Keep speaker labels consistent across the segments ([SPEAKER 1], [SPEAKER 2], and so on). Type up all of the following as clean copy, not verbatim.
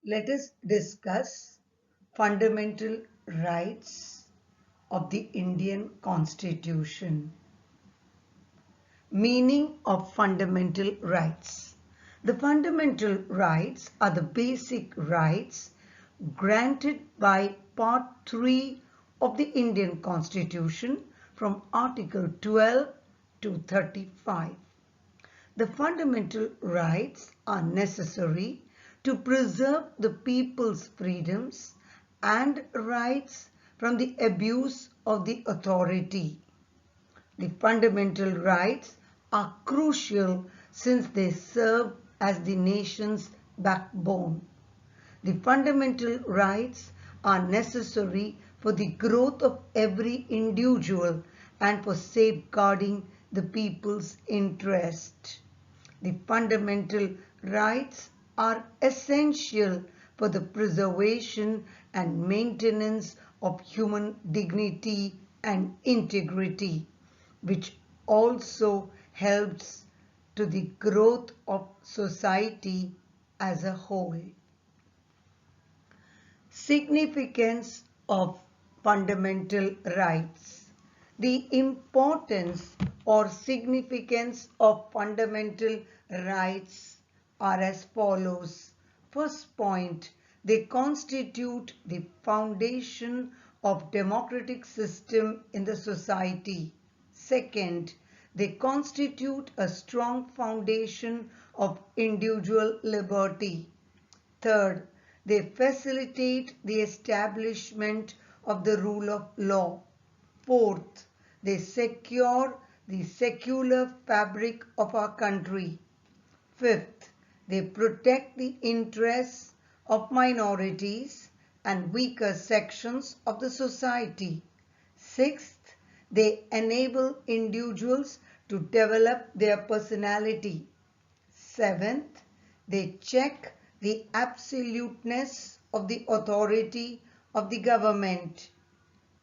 [SPEAKER 1] Let us discuss fundamental rights of the Indian Constitution. Meaning of fundamental rights. The fundamental rights are the basic rights granted by Part 3 of the Indian Constitution from Article 12 to 35. The fundamental rights are necessary to preserve the people's freedoms and rights from the abuse of the authority. The fundamental rights are crucial since they serve as the nation's backbone. The fundamental rights are necessary for the growth of every individual and for safeguarding the people's interest. The fundamental rights are essential for the preservation and maintenance of human dignity and integrity, which also helps to the growth of society as a whole. Significance of fundamental rights. The importance or significance of fundamental rights are as follows. First point, they constitute the foundation of democratic system in the society. Second, they constitute a strong foundation of individual liberty. Third, they facilitate the establishment of the rule of law. Fourth, they secure the secular fabric of our country. Fifth, they protect the interests of minorities and weaker sections of the society. Sixth, they enable individuals to develop their personality. Seventh, they check the absoluteness of the authority of the government.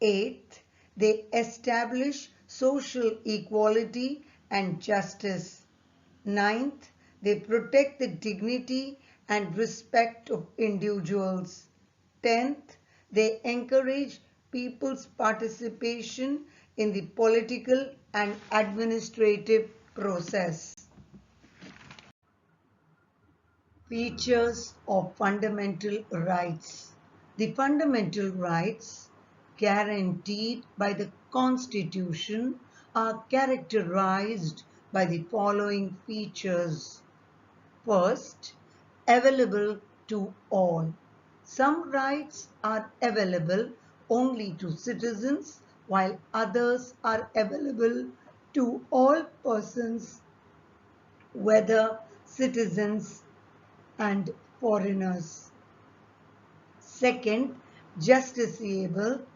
[SPEAKER 1] Eighth, they establish social equality and justice. Ninth, they protect the dignity and respect of individuals. Tenth, they encourage people's participation in the political and administrative process. Features of fundamental rights. The fundamental rights guaranteed by the Constitution are characterized by the following features. First, available to all. Some rights are available only to citizens while others are available to all persons, whether citizens and foreigners. Second, justiciable.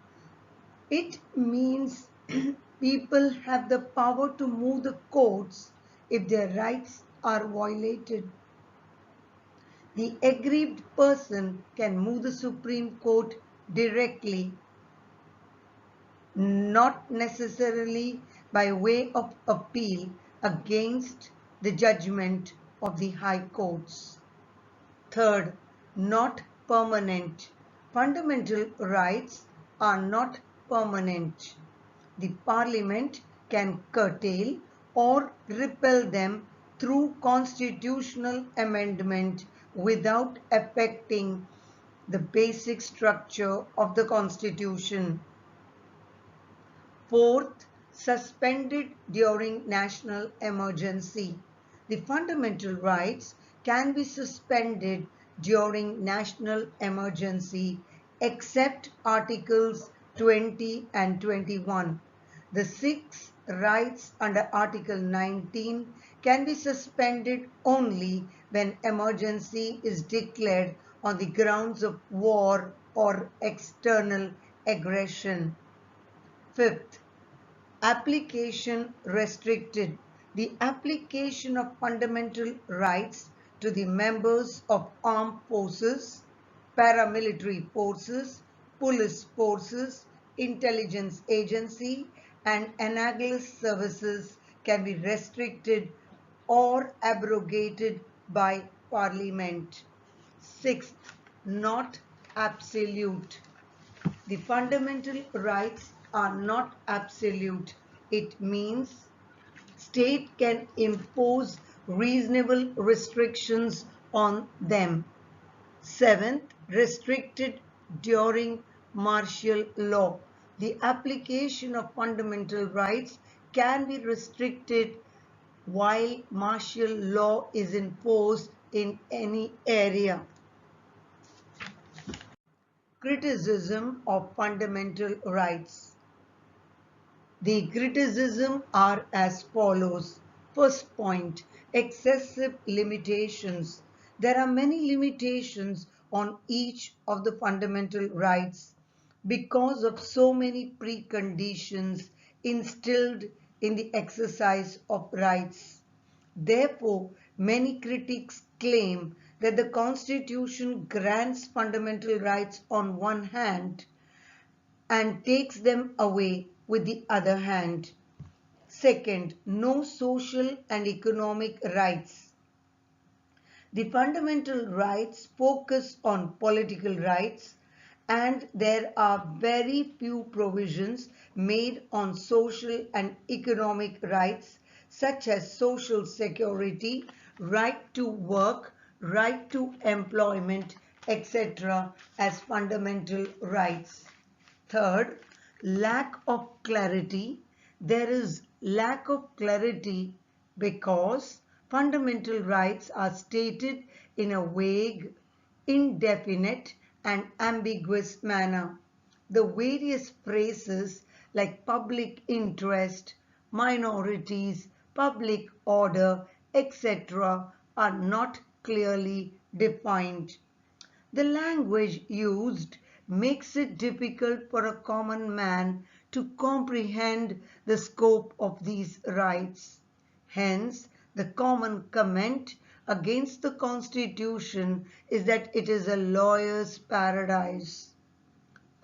[SPEAKER 1] It means people have the power to move the courts if their rights are violated. The aggrieved person can move the Supreme Court directly, not necessarily by way of appeal against the judgment of the high courts. Third, not permanent. Fundamental rights are not permanent. The Parliament can curtail or repeal them through constitutional amendment without affecting the basic structure of the Constitution. Fourth, suspended during national emergency. The fundamental rights can be suspended during national emergency except Articles 20 and 21. The six rights under Article 19 can be suspended only when emergency is declared on the grounds of war or external aggression. Fifth, application restricted. The application of fundamental rights to the members of armed forces, paramilitary forces, police forces, intelligence agency, and analogous services can be restricted or abrogated by Parliament. Sixth, not absolute. The fundamental rights are not absolute. It means state can impose reasonable restrictions on them. Seventh, restricted during martial law. The application of fundamental rights can be restricted while martial law is imposed in any area. Criticism of fundamental rights. The criticism are as follows. First point, excessive limitations. There are many limitations on each of the fundamental rights because of so many preconditions instilled in the exercise of rights. Therefore, many critics claim that the Constitution grants fundamental rights on one hand and takes them away with the other hand. Second, no social and economic rights. The fundamental rights focus on political rights, and there are very few provisions made on social and economic rights such as social security, right to work, right to employment, etc. as fundamental rights. Third, lack of clarity. There is lack of clarity because fundamental rights are stated in a vague, indefinite, and ambiguous manner. The various phrases like public interest, minorities, public order, etc. are not clearly defined. The language used makes it difficult for a common man to comprehend the scope of these rights. Hence, the common comment against the Constitution is that it is a lawyer's paradise.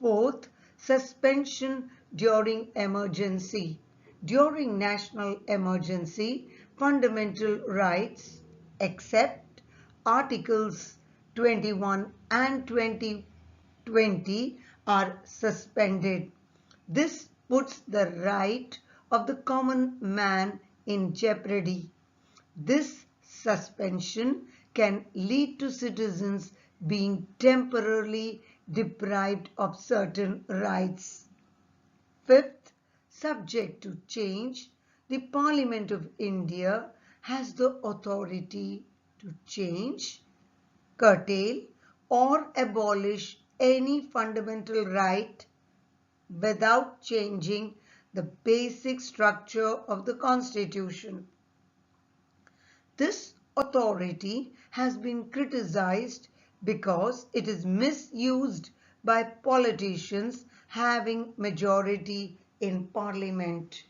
[SPEAKER 1] Fourth, suspension during emergency. During national emergency, fundamental rights, except Articles 21 and 2020 are suspended. This puts the right of the common man in jeopardy. This suspension can lead to citizens being temporarily deprived of certain rights. Fifth, subject to change, the Parliament of India has the authority to change, curtail, or abolish any fundamental right without changing the basic structure of the Constitution. This authority has been criticized because it is misused by politicians having majority in Parliament.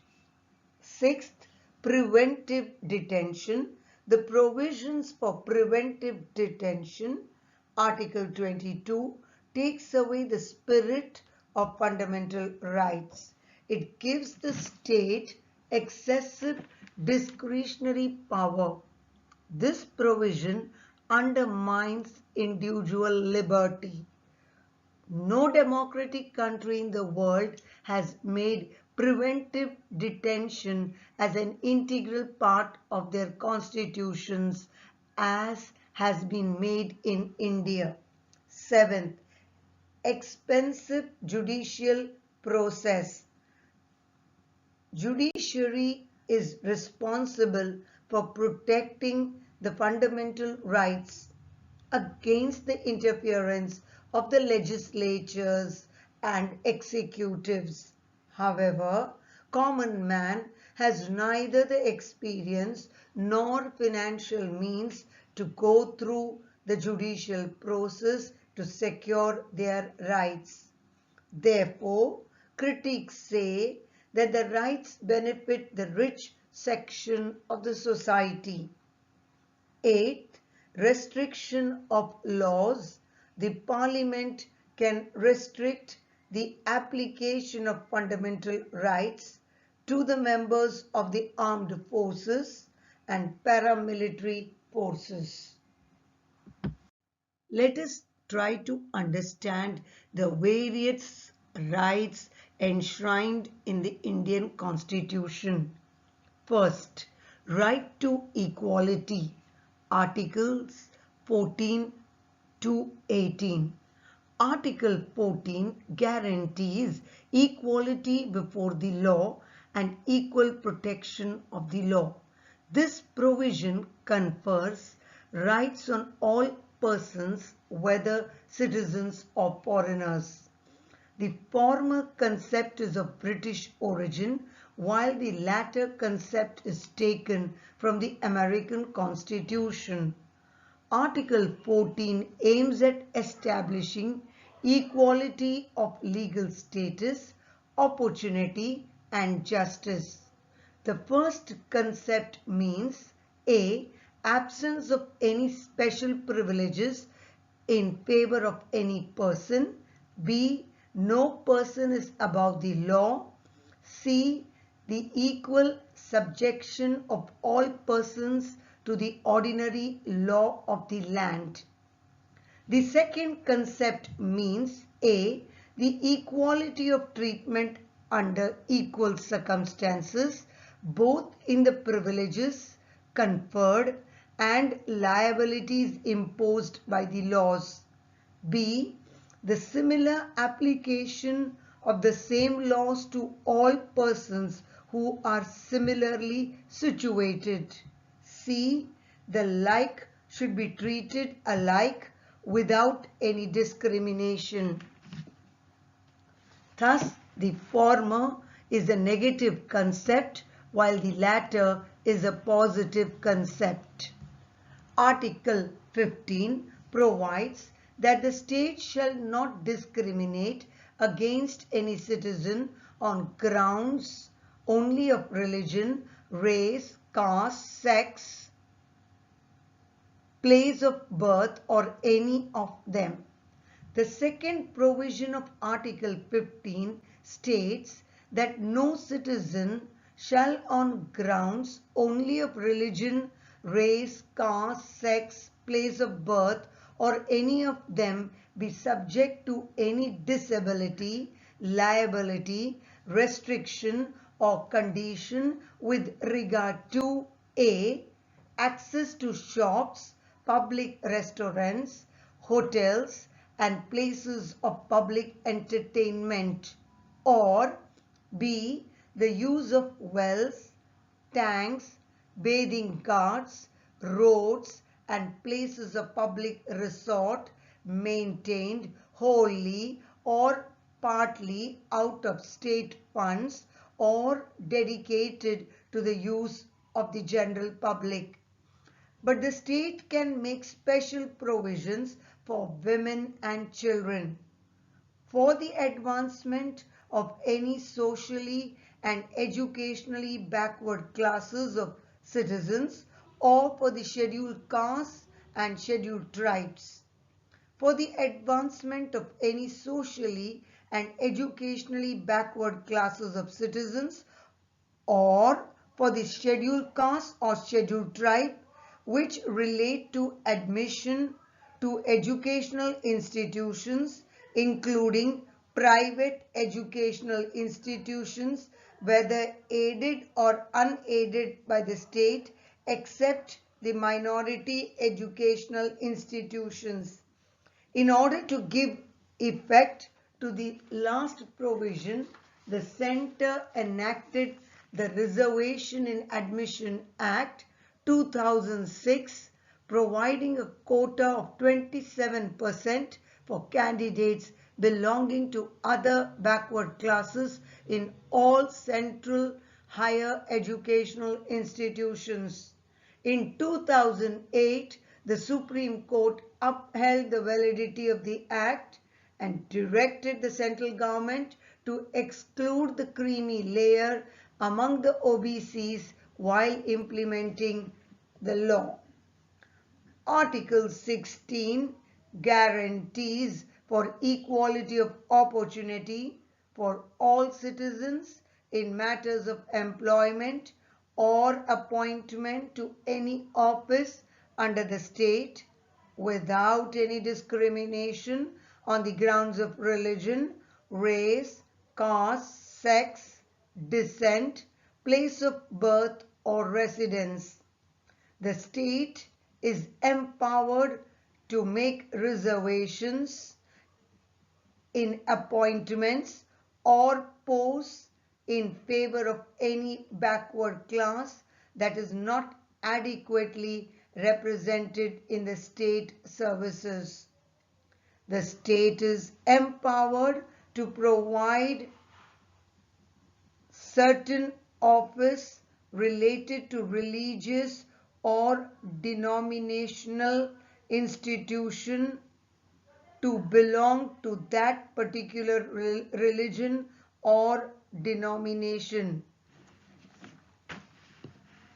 [SPEAKER 1] Sixth, preventive detention. The provisions for preventive detention, Article 22, takes away the spirit of fundamental rights. It gives the state excessive discretionary power. This provision undermines individual liberty. No democratic country in the world has made preventive detention as an integral part of their constitutions as has been made in India. Seventh, expensive judicial process. Judiciary is responsible for protecting the fundamental rights against the interference of the legislatures and executives. However, common man has neither the experience nor financial means to go through the judicial process to secure their rights. Therefore, critics say that the rights benefit the rich section of the society. Eighth, restriction of laws. The Parliament can restrict the application of fundamental rights to the members of the armed forces and paramilitary forces. Let us try to understand the various rights enshrined in the Indian Constitution. First, right to equality, Articles 14 to 18. Article 14 guarantees equality before the law and equal protection of the law. This provision confers rights on all persons, whether citizens or foreigners. The former concept is of British origin, while the latter concept is taken from the American Constitution. Article 14 aims at establishing equality of legal status, opportunity and justice. The first concept means A. Absence of any special privileges in favor of any person. B. No person is above the law. C. The equal subjection of all persons to the ordinary law of the land. The second concept means A. The equality of treatment under equal circumstances, both in the privileges conferred and liabilities imposed by the laws. B. The similar application of the same laws to all persons who are similarly situated. C. The like should be treated alike without any discrimination. Thus, the former is a negative concept while the latter is a positive concept. Article 15 provides that the state shall not discriminate against any citizen on grounds only of religion, race, caste, sex, place of birth or any of them. The second provision of Article 15 states that no citizen shall on grounds only of religion, race, caste, sex, place of birth or any of them be subject to any disability, liability, restriction or condition with regard to A. Access to shops, public restaurants, hotels and places of public entertainment, or B. The use of wells, tanks, bathing ghats, roads and places of public resort maintained wholly or partly out of state funds or dedicated to the use of the general public. But the state can make special provisions for women and children, for the advancement of any socially and educationally backward classes of citizens, or for the scheduled castes and scheduled tribes, for the advancement of any socially and educationally backward classes of citizens, or for the scheduled caste or scheduled tribe which relate to admission to educational institutions, including private educational institutions, whether aided or unaided by the state, except the minority educational institutions. In order to give effect to the last provision, the Centre enacted the Reservation in Admission Act 2006, providing a quota of 27% for candidates belonging to other backward classes in all central higher educational institutions. In 2008, the Supreme Court upheld the validity of the Act and directed the central government to exclude the creamy layer among the OBCs while implementing the law. Article 16 guarantees for equality of opportunity for all citizens in matters of employment or appointment to any office under the state, without any discrimination on the grounds of religion, race, caste, sex, descent, place of birth or residence. The state is empowered to make reservations in appointments or posts in favor of any backward class that is not adequately represented in the state services. The state is empowered to provide certain office related to religious or denominational institution to belong to that particular religion or denomination.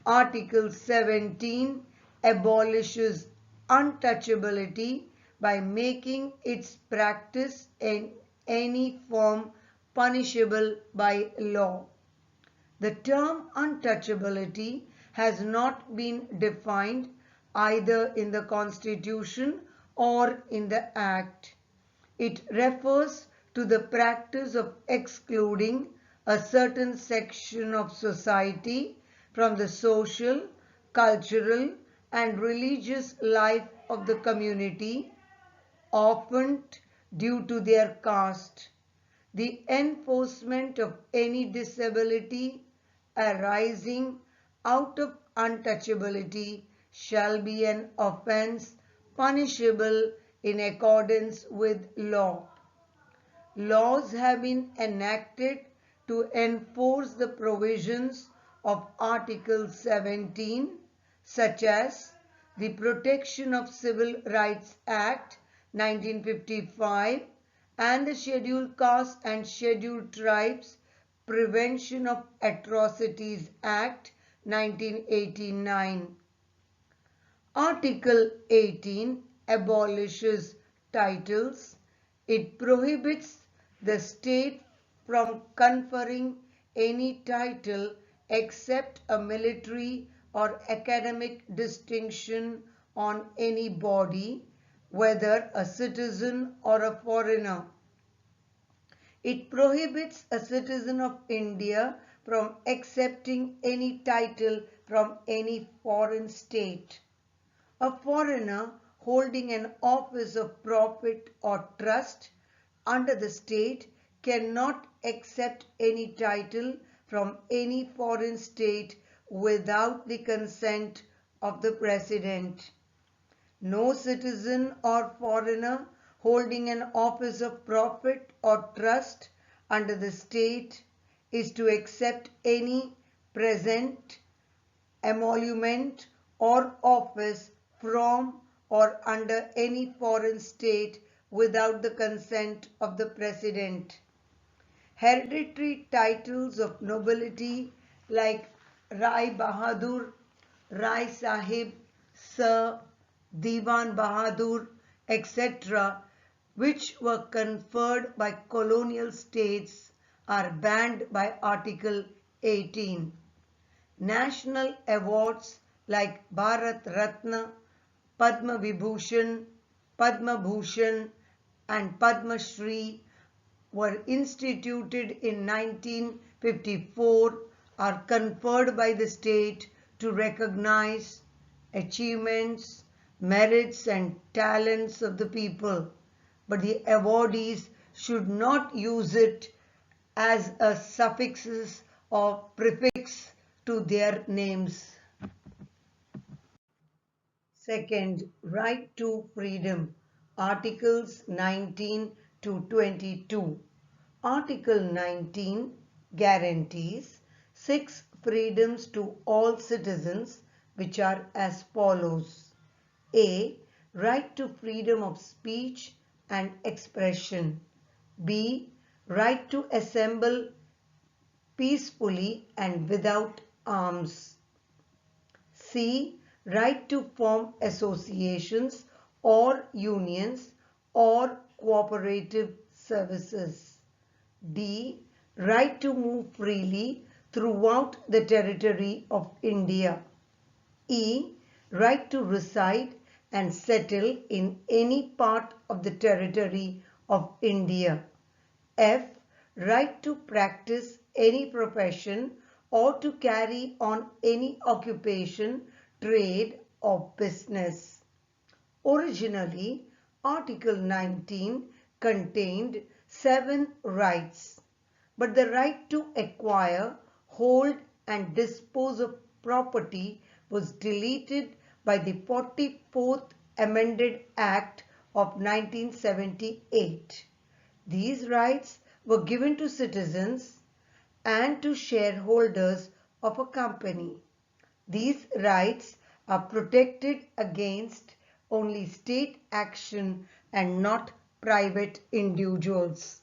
[SPEAKER 1] Article 17 abolishes untouchability by making its practice in any form punishable by law. The term untouchability has not been defined either in the Constitution or in the Act. It refers to the practice of excluding a certain section of society from the social, cultural, and religious life of the community, often due to their caste. The enforcement of any disability arising out of untouchability shall be an offence punishable in accordance with law. Laws have been enacted to enforce the provisions of Article 17, such as the Protection of Civil Rights Act 1955 and the Scheduled Castes and Scheduled Tribes Prevention of Atrocities Act 1989. Article 18 abolishes titles. It prohibits the state from conferring any title except a military or academic distinction on any body, whether a citizen or a foreigner. It prohibits a citizen of India from accepting any title from any foreign state. A foreigner holding an office of profit or trust under the state cannot accept any title from any foreign state without the consent of the President. No citizen or foreigner holding an office of profit or trust under the state is to accept any present, emolument, or office from or under any foreign state without the consent of the President. Hereditary titles of nobility like Rai Bahadur, Rai Sahib, Sir, Diwan Bahadur, etc., which were conferred by colonial states, are banned by Article 18. National awards like Bharat Ratna, Padma Vibhushan, Padma Bhushan, and Padma Shri were instituted in 1954, are conferred by the state to recognize achievements, merits, and talents of the people, but the awardees should not use it as a suffix or prefix to their names. Second, right to freedom. Articles 19 to 22. Article 19 guarantees 6 freedoms to all citizens, which are as follows. A. Right to freedom of speech and expression. B. Right to assemble peacefully and without arms. C. Right to form associations or unions or cooperative services. D. Right to move freely throughout the territory of India. E. Right to reside and settle in any part of the territory of India. F. Right to practice any profession or to carry on any occupation, trade or business. Originally, Article 19 contained 7 rights, but the right to acquire, hold and dispose of property was deleted by the 44th Amended Act of 1978. These rights were given to citizens and to shareholders of a company. These rights are protected against only state action and not private individuals.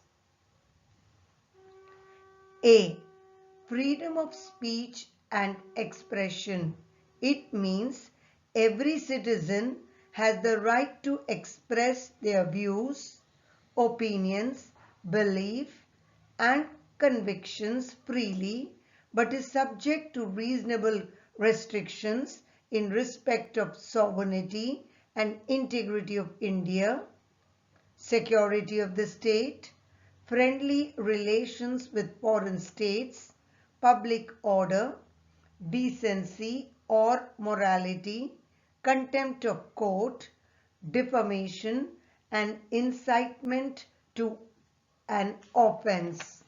[SPEAKER 1] A. Freedom of speech and expression. It means every citizen has the right to express their views, opinions, belief and convictions freely, but is subject to reasonable restrictions in respect of sovereignty and integrity of India, security of the state, friendly relations with foreign states, public order, decency or morality, contempt of court, defamation and incitement to an offense.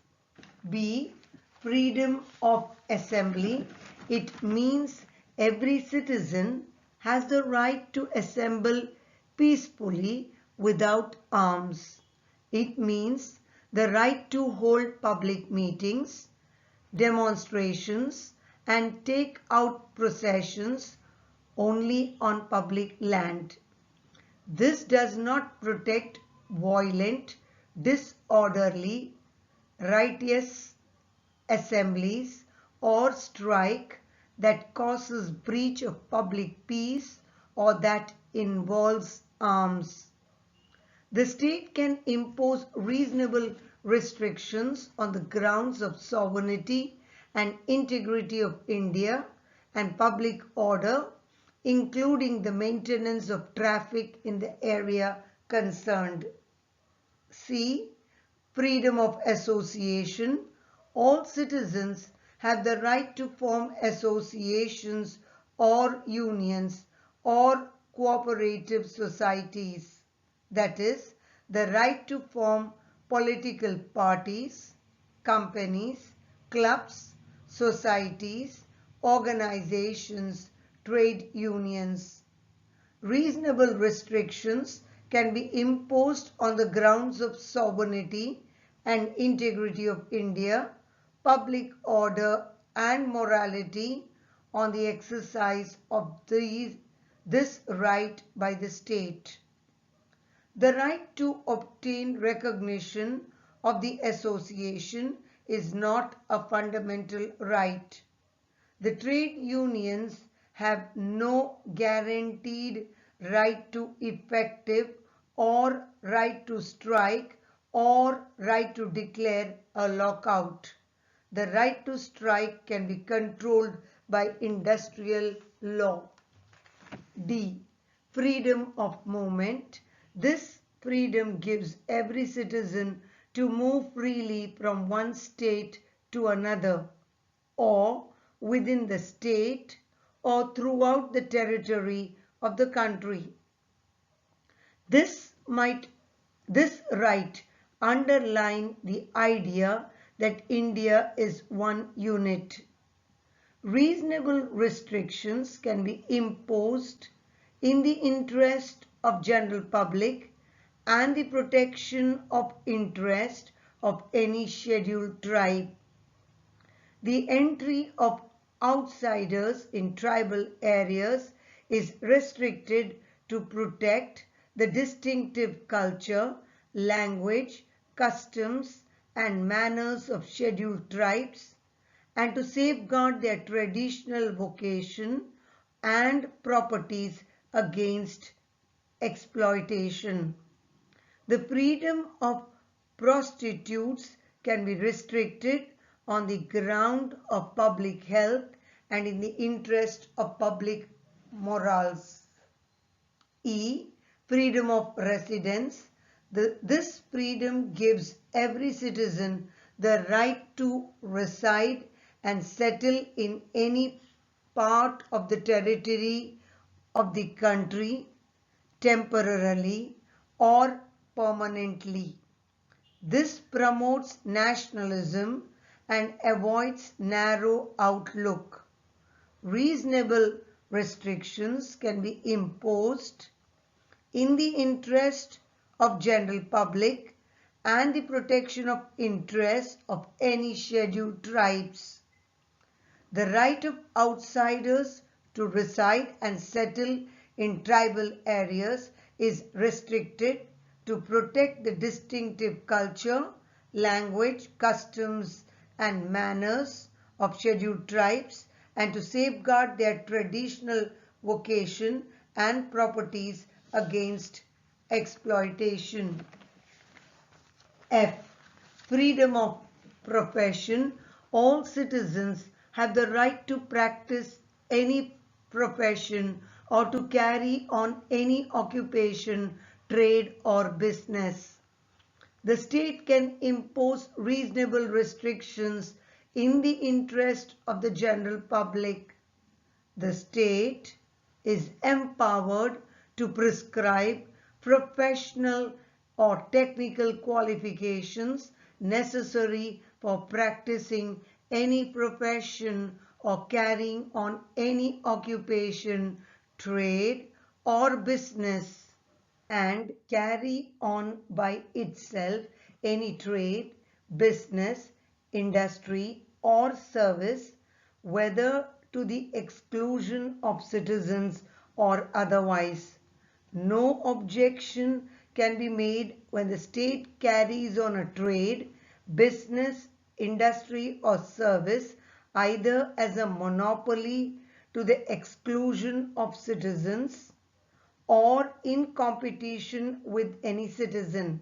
[SPEAKER 1] B. Freedom of assembly. It means every citizen has the right to assemble peacefully without arms. It means the right to hold public meetings, demonstrations and take out processions only on public land. This does not protect violent, disorderly, riotous assemblies or strike that causes breach of public peace or that involves arms. The state can impose reasonable restrictions on the grounds of sovereignty and integrity of India and public order, including the maintenance of traffic in the area concerned. C. Freedom of association. All citizens have the right to form associations or unions or cooperative societies. That is, the right to form political parties, companies, clubs, societies, organizations, trade unions. Reasonable restrictions can be imposed on the grounds of sovereignty and integrity of India, public order and morality on the exercise of this right by the state. The right to obtain recognition of the association is not a fundamental right. The trade unions have no guaranteed right to effective or right to strike or right to declare a lockout. The right to strike can be controlled by industrial law. D. Freedom of movement. This freedom gives every citizen to move freely from one state to another, or within the state, or throughout the territory of the country. This right underline the idea that India is one unit. Reasonable restrictions can be imposed in the interest of general public and the protection of interest of any scheduled tribe. The entry of outsiders in tribal areas is restricted to protect the distinctive culture, language, customs and manners of scheduled tribes and to safeguard their traditional vocation and properties against exploitation. The freedom of prostitutes can be restricted on the ground of public health and in the interest of public morals. E. Freedom of residence. This freedom gives every citizen the right to reside and settle in any part of the territory of the country temporarily or permanently. This promotes nationalism and avoids narrow outlook. Reasonable restrictions can be imposed in the interest of general public and the protection of interests of any scheduled tribes. The right of outsiders to reside and settle in tribal areas is restricted to protect the distinctive culture, language, customs, and manners of scheduled tribes and to safeguard their traditional vocation and properties against exploitation. F. Freedom of profession. All citizens have the right to practice any profession or to carry on any occupation, trade or business. The state can impose reasonable restrictions in the interest of the general public. The state is empowered to prescribe professional or technical qualifications necessary for practicing any profession or carrying on any occupation, trade or business, and carry on by itself any trade, business, industry or service, whether to the exclusion of citizens or otherwise. No objection can be made when the state carries on a trade, business, industry or service either as a monopoly to the exclusion of citizens or in competition with any citizen.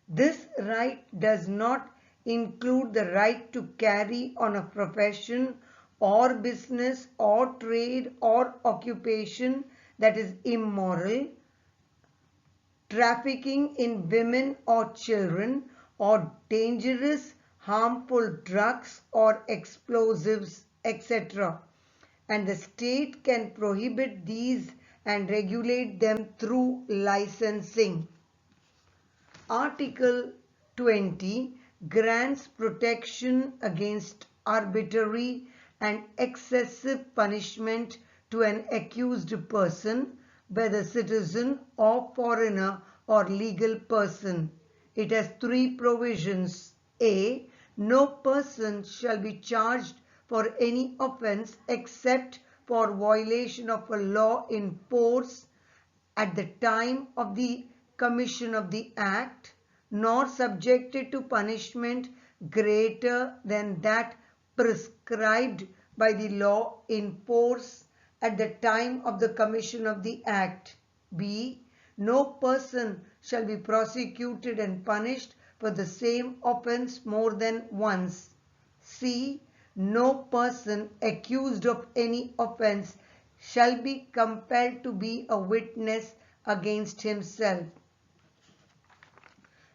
[SPEAKER 1] This right does not include the right to carry on a profession or business or trade or occupation that is immoral, trafficking in women or children, or dangerous, harmful drugs or explosives, etc. And the state can prohibit these and regulate them through licensing. Article 20 grants protection against arbitrary and excessive punishment to an accused person, whether citizen or foreigner or legal person. It has three provisions. A. No person shall be charged for any offence except for violation of a law in force at the time of the commission of the act, nor subjected to punishment greater than that prescribed by the law in force at the time of the commission of the act. B. No person shall be prosecuted and punished for the same offence more than once. C. No person accused of any offence shall be compelled to be a witness against himself.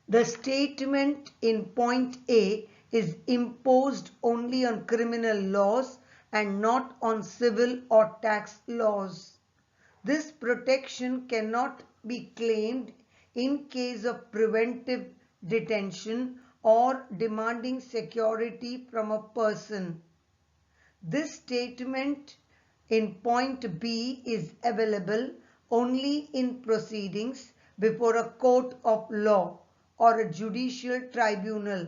[SPEAKER 1] The statement in point A is imposed only on criminal laws and not on civil or tax laws. This protection cannot be claimed in case of preventive detention or demanding security from a person. This statement in point B is available only in proceedings before a court of law or a judicial tribunal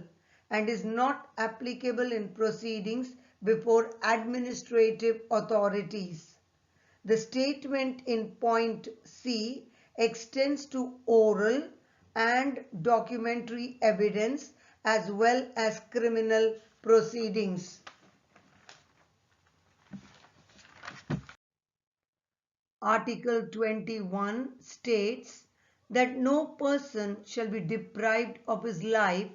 [SPEAKER 1] and is not applicable in proceedings before administrative authorities. The statement in point C extends to oral and documentary evidence as well as criminal proceedings. Article 21 states that no person shall be deprived of his life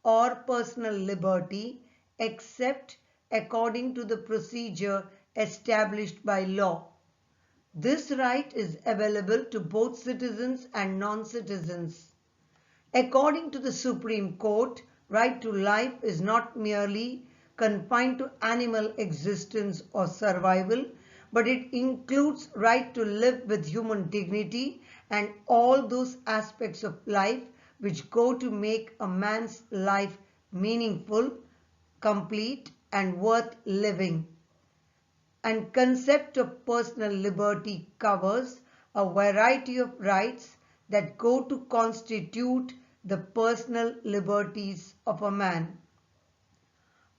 [SPEAKER 1] or personal liberty except according to the procedure established by law. This right is available to both citizens and non-citizens. According to the Supreme Court, right to life is not merely confined to animal existence or survival, but it includes right to live with human dignity and all those aspects of life which go to make a man's life meaningful, complete, and worth living. And concept of personal liberty covers a variety of rights that go to constitute the personal liberties of a man.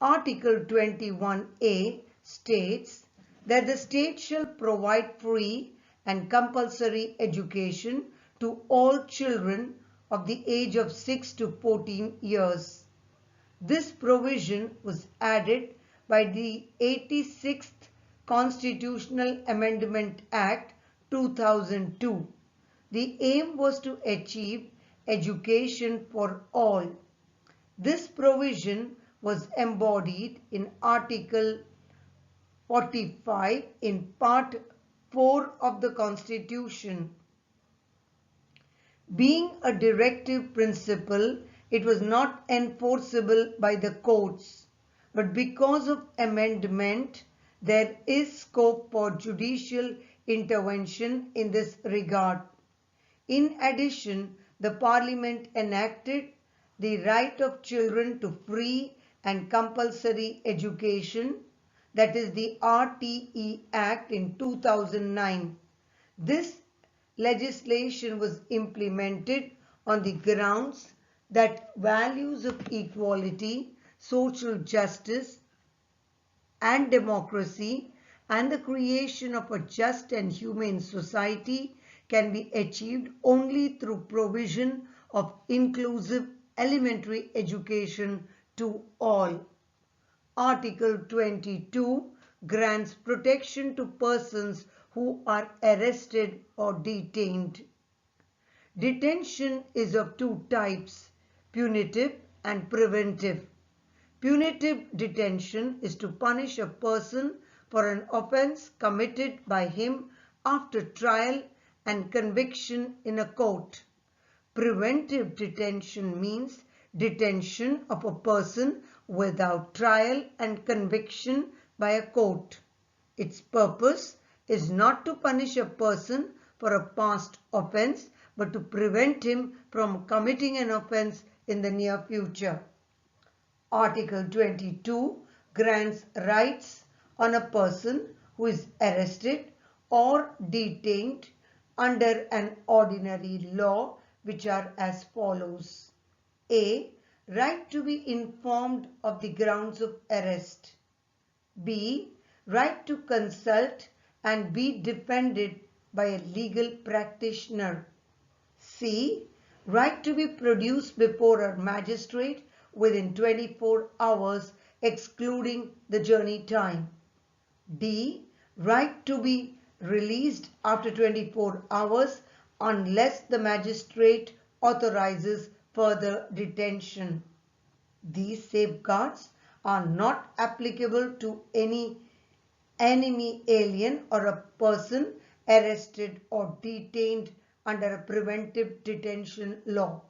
[SPEAKER 1] Article 21A states that the state shall provide free and compulsory education to all children of the age of 6 to 14 years. This provision was added by the 86th Constitutional Amendment Act 2002. The aim was to achieve education for all. This provision was embodied in Article 45 in Part 4 of the Constitution. Being a directive principle, it was not enforceable by the courts, but because of amendment, there is scope for judicial intervention in this regard. In addition, the Parliament enacted the right of children to free and compulsory education, that is the RTE Act in 2009. This legislation was implemented on the grounds that values of equality, social justice, and democracy and the creation of a just and humane society can be achieved only through provision of inclusive elementary education to all. Article 22 grants protection to persons who are arrested or detained. Detention is of two types, punitive and preventive. Punitive detention is to punish a person for an offense committed by him after trial and conviction in a court. Preventive detention means detention of a person without trial and conviction by a court. Its purpose is not to punish a person for a past offense, but to prevent him from committing an offense in the near future. Article 22 grants rights on a person who is arrested or detained under an ordinary law, which are as follows. A. Right to be informed of the grounds of arrest. B. Right to consult and be defended by a legal practitioner. C. Right to be produced before a magistrate within 24 hours excluding the journey time. D. Right to be released after 24 hours unless the magistrate authorizes further detention. These safeguards are not applicable to any enemy alien or a person arrested or detained under a preventive detention law.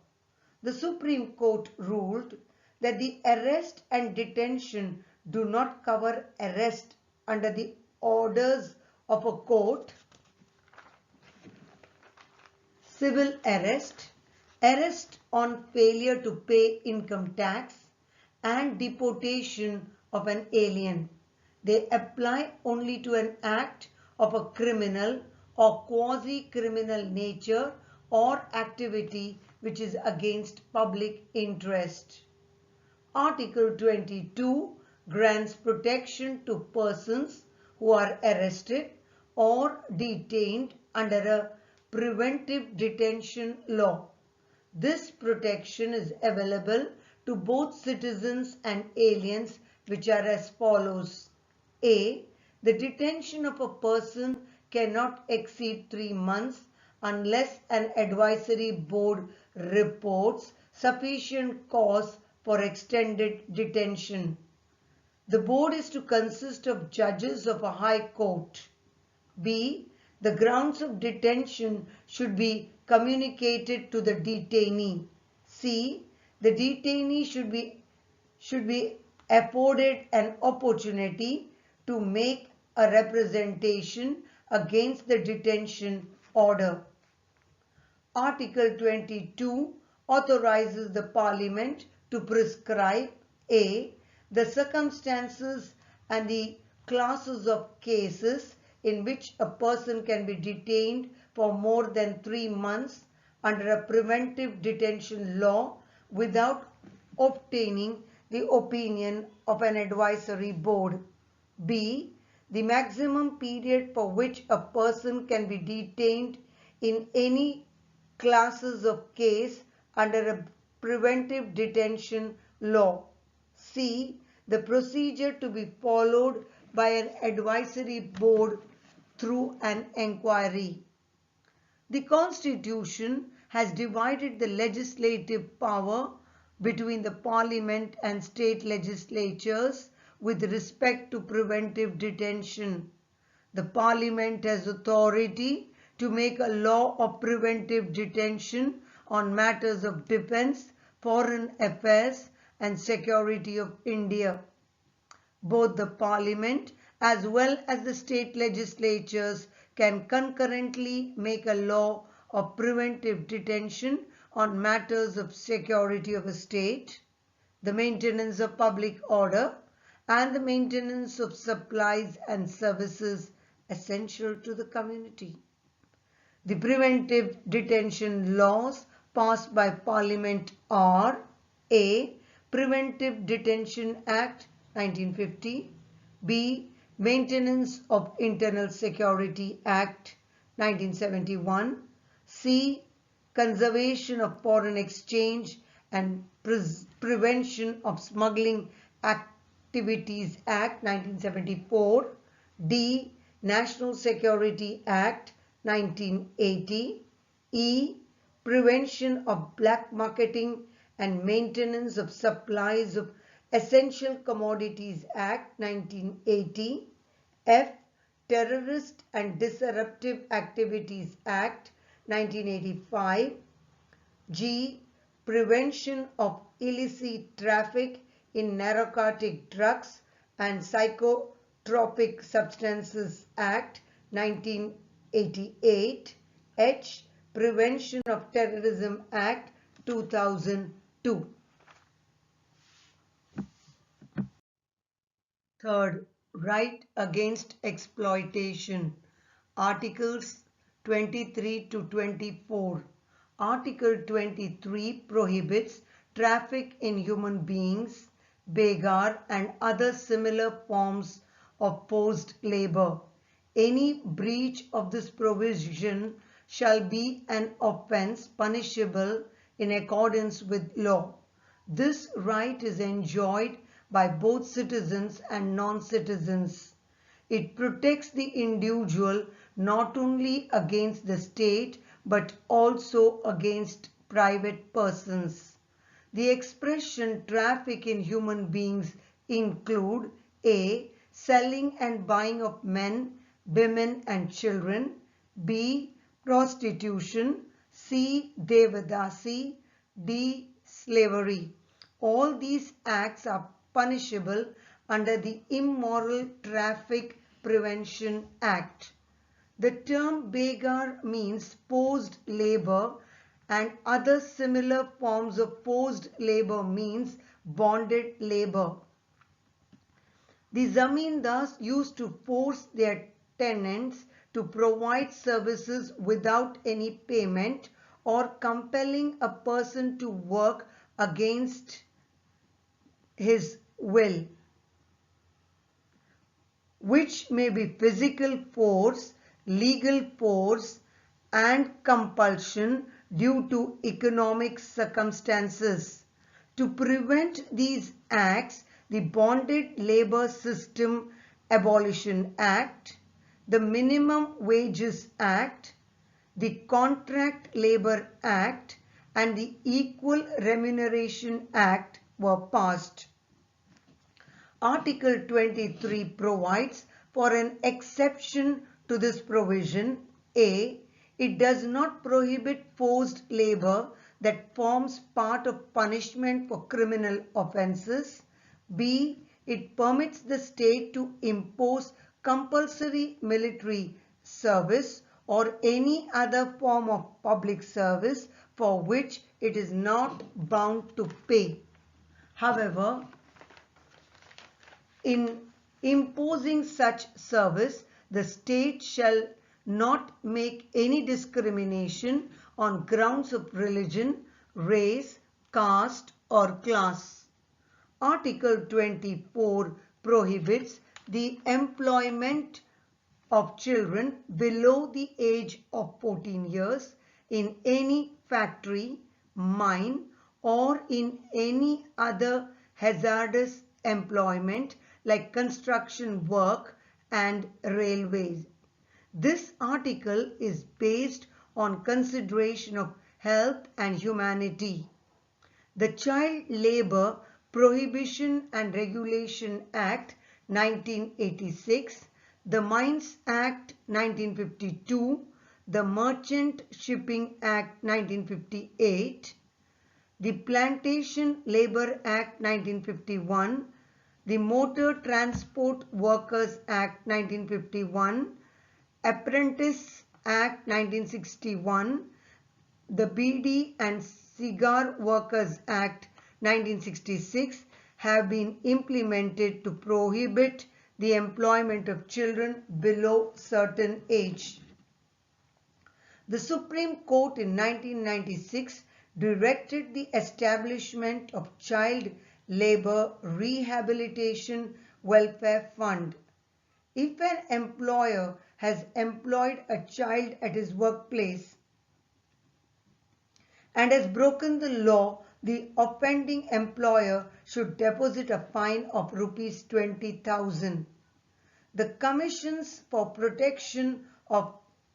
[SPEAKER 1] The Supreme Court ruled that the arrest and detention do not cover arrest under the orders of a court, civil arrest, arrest on failure to pay income tax, and deportation of an alien. They apply only to an act of a criminal or quasi-criminal nature or activity which is against public interest. Article 22 grants protection to persons who are arrested or detained under a preventive detention law. This protection is available to both citizens and aliens, which are as follows. A. The detention of a person cannot exceed 3 months unless an advisory board reports sufficient cause for extended detention. The board is to consist of judges of a high court. B. The grounds of detention should be communicated to the detainee. C. The detainee should be afforded an opportunity to make a representation against the detention order. Article 22 authorizes the Parliament to prescribe a. the circumstances and the classes of cases in which a person can be detained for more than 3 months under a preventive detention law without obtaining the opinion of an advisory board. B. The maximum period for which a person can be detained in any classes of case under a preventive detention law. C. The procedure to be followed by an advisory board through an inquiry. The Constitution has divided the legislative power between the Parliament and state legislatures with respect to preventive detention. The Parliament has authority to make a law of preventive detention on matters of defence, foreign affairs and security of India. Both the Parliament as well as the state legislatures can concurrently make a law of preventive detention on matters of security of a state, the maintenance of public order, and the maintenance of supplies and services essential to the community. The preventive detention laws passed by Parliament are A. Preventive Detention Act 1950, B. Maintenance of Internal Security Act 1971, C. Conservation of Foreign Exchange and Prevention of Smuggling Activities Act 1974, D. National Security Act 1980, E. Prevention of Black Marketing and Maintenance of Supplies of Essential Commodities Act 1980, F. Terrorist and Disruptive Activities Act 1985, G. Prevention of Illicit Traffic in Narcotic Drugs and Psychotropic Substances Act 1988, H. Prevention of Terrorism Act 2002. Third, right against exploitation. Articles 23 to 24. Article 23 prohibits traffic in human beings, begar and other similar forms of forced labor. Any breach of this provision shall be an offence punishable in accordance with law. This right is enjoyed by both citizens and non-citizens. It protects the individual not only against the state but also against private persons. The expression traffic in human beings include A. Selling and buying of men, women and children, B. Prostitution, C. Devadasi, D. Slavery. All these acts are punishable under the Immoral Traffic Prevention Act. The term begar means forced labor and other similar forms of forced labor means bonded labor. The zamindars used to force their tenants to provide services without any payment or compelling a person to work against his will, which may be physical force, legal force, and compulsion due to economic circumstances. To prevent these acts, the Bonded Labor System Abolition Act, the Minimum Wages Act, the Contract Labor Act, and the Equal Remuneration Act were passed. Article 23 provides for an exception to this provision A. It does not prohibit forced labor that forms part of punishment for criminal offences. B. It permits the state to impose compulsory military service or any other form of public service for which it is not bound to pay. However, in imposing such service, the state shall not make any discrimination on grounds of religion, race, caste, or class. Article 24 prohibits the employment of children below the age of 14 years in any factory, mine, or in any other hazardous employment like construction work and railways. This article is based on consideration of health and humanity. The Child Labour Prohibition and Regulation Act 1986, the Mines Act 1952, the Merchant Shipping Act 1958, the Plantation Labour Act 1951, the Motor Transport Workers Act 1951, Apprentice Act 1961, the Beedi and Cigar Workers Act 1966 have been implemented to prohibit the employment of children below certain age. The Supreme Court in 1996 directed the establishment of Child Labour Rehabilitation Welfare Fund. If an employer has employed a child at his workplace and has broken the law, the offending employer should deposit a fine of rupees 20,000. The Commissions for Protection of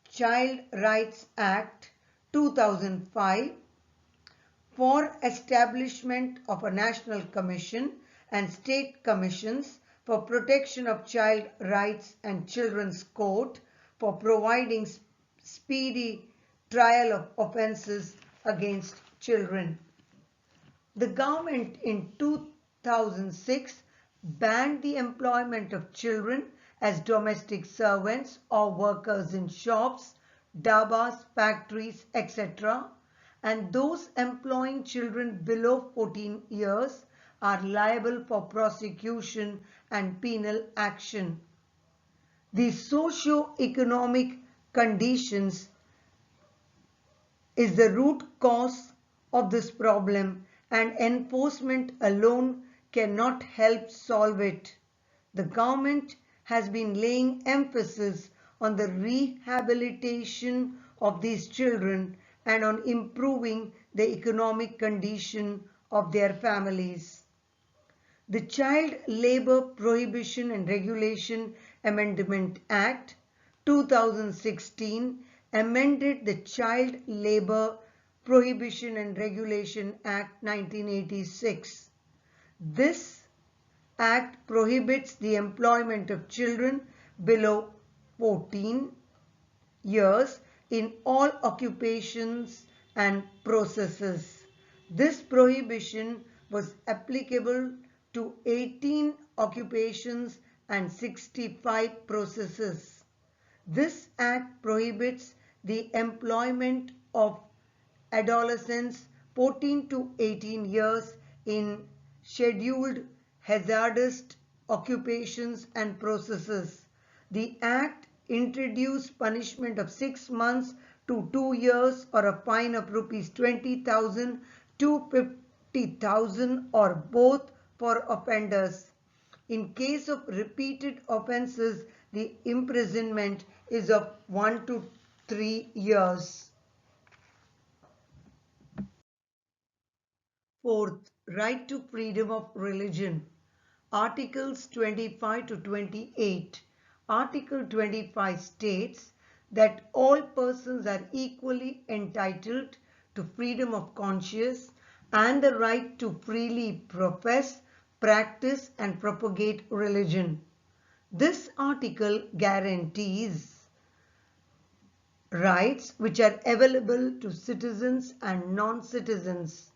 [SPEAKER 1] Child Rights Act 2005 for establishment of a National Commission and State Commissions for Protection of Child Rights and Children's Court for providing speedy trial of offences against children. The government in 2006 banned the employment of children as domestic servants or workers in shops, dabas, factories, etc. and those employing children below 14 years are liable for prosecution and penal action. The socio-economic conditions is the root cause of this problem and enforcement alone cannot help solve it. The government has been laying emphasis on the rehabilitation of these children and on improving the economic condition of their families. The Child Labour Prohibition and Regulation Amendment Act 2016 amended the Child Labour Prohibition and Regulation Act 1986. This Act prohibits the employment of children below 14 years in all occupations and processes. This prohibition was applicable to 18 occupations and 65 processes. This Act prohibits the employment of adolescents 14 to 18 years in scheduled hazardous occupations and processes. The Act introduced punishment of 6 months to 2 years or a fine of rupees 20,000 to 50,000 or both for offenders. In case of repeated offences, the imprisonment is of 1 to 3 years. Fourth, right to freedom of religion. Articles 25 to 28. Article 25 states that all persons are equally entitled to freedom of conscience and the right to freely profess, practice and propagate religion. This article guarantees rights which are available to citizens and non-citizens.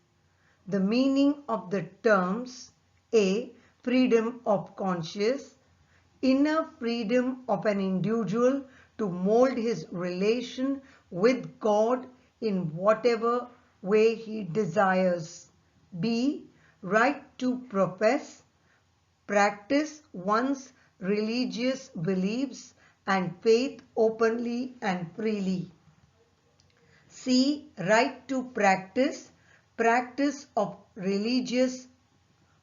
[SPEAKER 1] The meaning of the terms: A. Freedom of conscience, inner freedom of an individual to mold his relation with God in whatever way he desires. B. Right to profess, practice one's religious beliefs and faith openly and freely. C. Right to practice of religious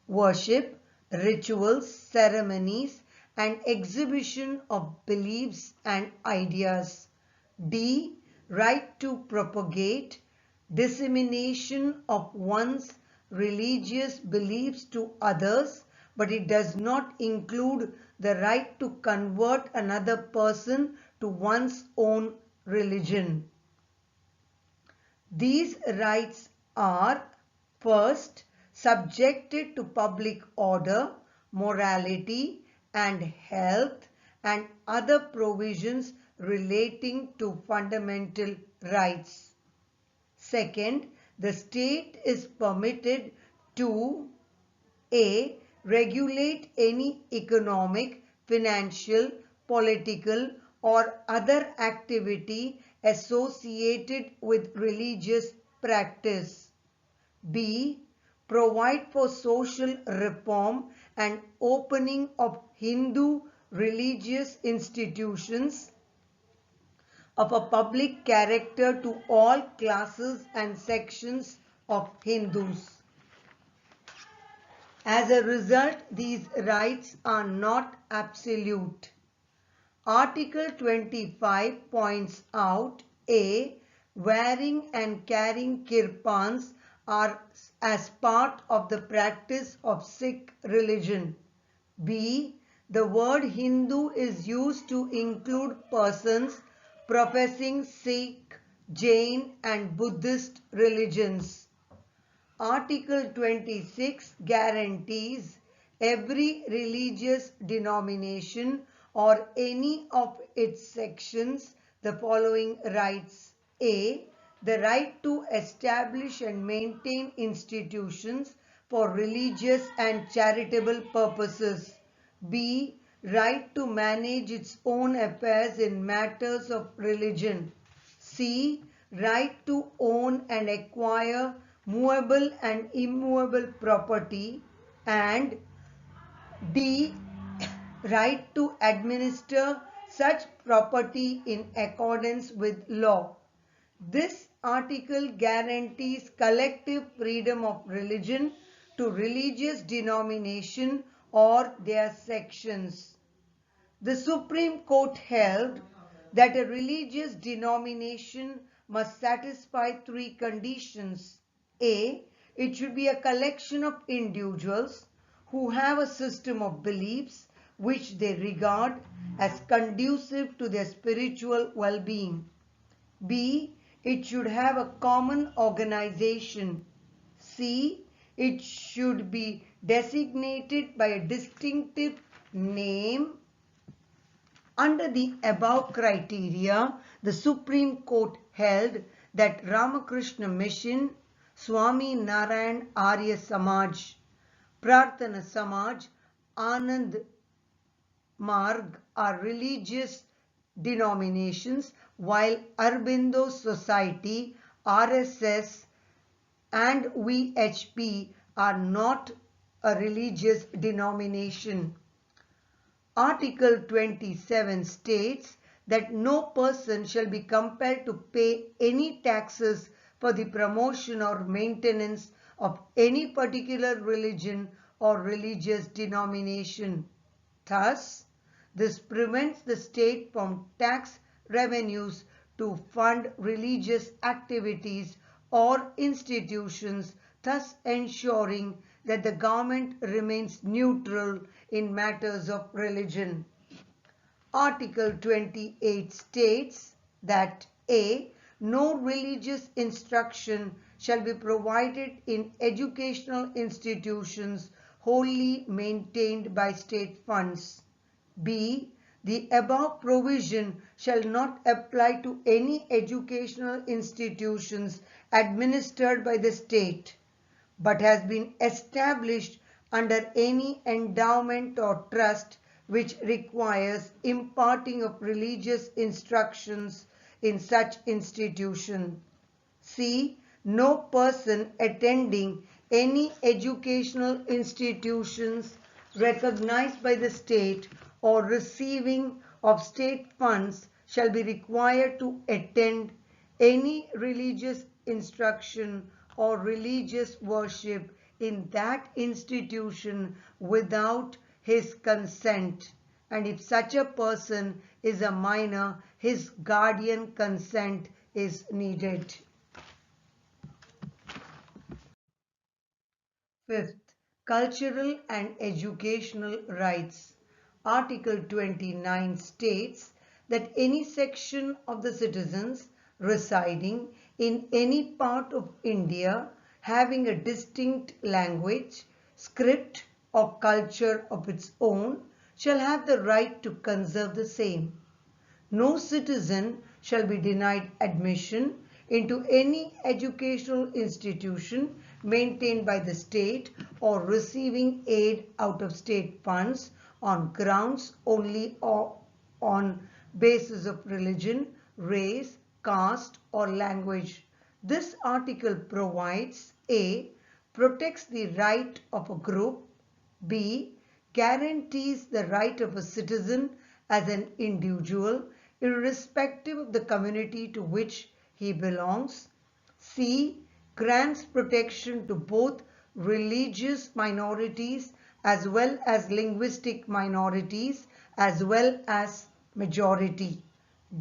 [SPEAKER 1] worship, rituals, ceremonies, and exhibition of beliefs and ideas. D. Right to propagate, dissemination of one's religious beliefs to others, but it does not include the right to convert another person to one's own religion. These rights are: first, subjected to public order, morality, and health, and other provisions relating to fundamental rights. Second, the state is permitted to: A. Regulate any economic, financial, political, or other activity associated with religious practice. B. Provide for social reform and opening of Hindu religious institutions of a public character to all classes and sections of Hindus. As a result, these rights are not absolute. Article 25 points out: A. Wearing and carrying kirpans are as part of the practice of Sikh religion. B. The word Hindu is used to include persons professing Sikh, Jain and Buddhist religions. Article 26 guarantees every religious denomination or any of its sections the following rights: A. The right to establish and maintain institutions for religious and charitable purposes. B. Right to manage its own affairs in matters of religion. C. Right to own and acquire movable and immovable property. And D. Right to administer such property in accordance with law. This article guarantees collective freedom of religion to religious denomination or their sections. The Supreme Court held that a religious denomination must satisfy three conditions. A. It should be a collection of individuals who have a system of beliefs which they regard as conducive to their spiritual well-being. B. It should have a common organization. C. It should be designated by a distinctive name. Under the above criteria, the Supreme Court held that Ramakrishna Mission, Swami Narayan Arya Samaj, Prarthana Samaj, Anand Marg are religious denominations, while Aurobindo Society, RSS and VHP are not a religious denomination. Article 27 states that no person shall be compelled to pay any taxes for the promotion or maintenance of any particular religion or religious denomination. Thus, this prevents the state from tax revenues to fund religious activities or institutions, thus ensuring that the government remains neutral in matters of religion. Article 28 states that A. No religious instruction shall be provided in educational institutions wholly maintained by state funds. B. The above provision shall not apply to any educational institutions administered by the state, but has been established under any endowment or trust which requires imparting of religious instructions in such institution. C. No person attending any educational institutions recognized by the state or receiving of state funds shall be required to attend any religious instruction or religious worship in that institution without his consent, and if such a person is a minor, his guardian consent is needed. Fifth, cultural and educational rights. Article 29 states that any section of the citizens residing in any part of India having a distinct language, script or culture of its own shall have the right to conserve the same. No citizen shall be denied admission into any educational institution maintained by the state or receiving aid out of state funds on grounds only or on basis of religion, race, caste or language. This article provides A. Protects the right of a group, B. Guarantees the right of a citizen as an individual irrespective of the community to which he belongs. C. Grants protection to both religious minorities as well as linguistic minorities as well as majority.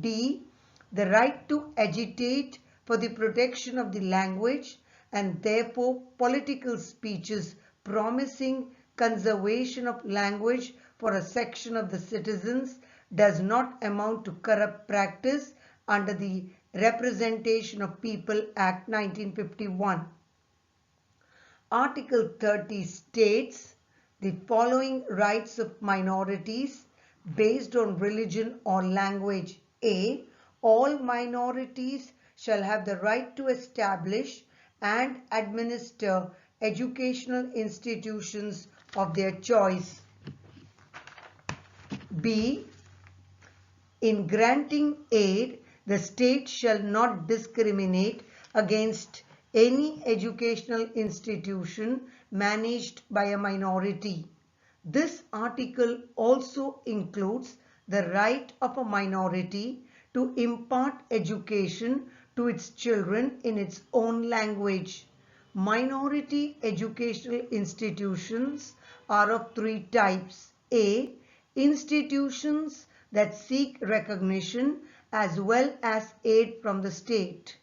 [SPEAKER 1] D. The right to agitate for the protection of the language and therefore political speeches promising conservation of language for a section of the citizens does not amount to corrupt practice under the Representation of People Act 1951. Article 30 states the following rights of minorities based on religion or language. A. All minorities shall have the right to establish and administer educational institutions of their choice. B. In granting aid, the state shall not discriminate against any educational institution managed by a minority. This article also includes the right of a minority to impart education to its children in its own language. Minority educational institutions are of three types. A. Institutions that seek recognition as well as aid from the state.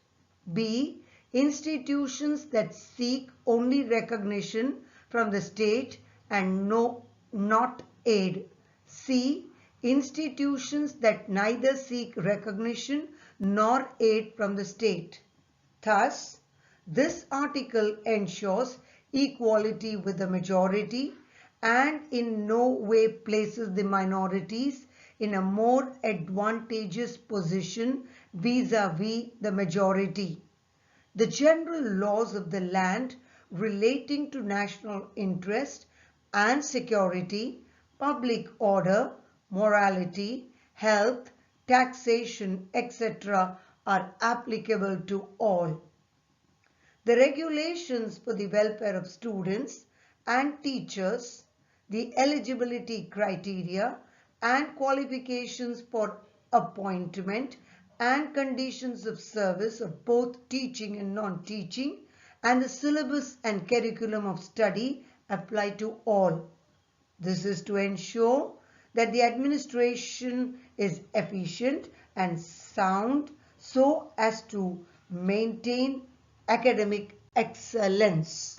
[SPEAKER 1] B. Institutions that seek only recognition from the state and not aid. C. Institutions that neither seek recognition nor aid from the state. Thus, this article ensures equality with the majority and in no way places the minorities in a more advantageous position vis-à-vis the majority. The general laws of the land relating to national interest and security, public order, morality, health, taxation, etc. are applicable to all. The regulations for the welfare of students and teachers, the eligibility criteria and qualifications for appointment and conditions of service of both teaching and non-teaching, and the syllabus and curriculum of study apply to all. This is to ensure that the administration is efficient and sound so as to maintain academic excellence.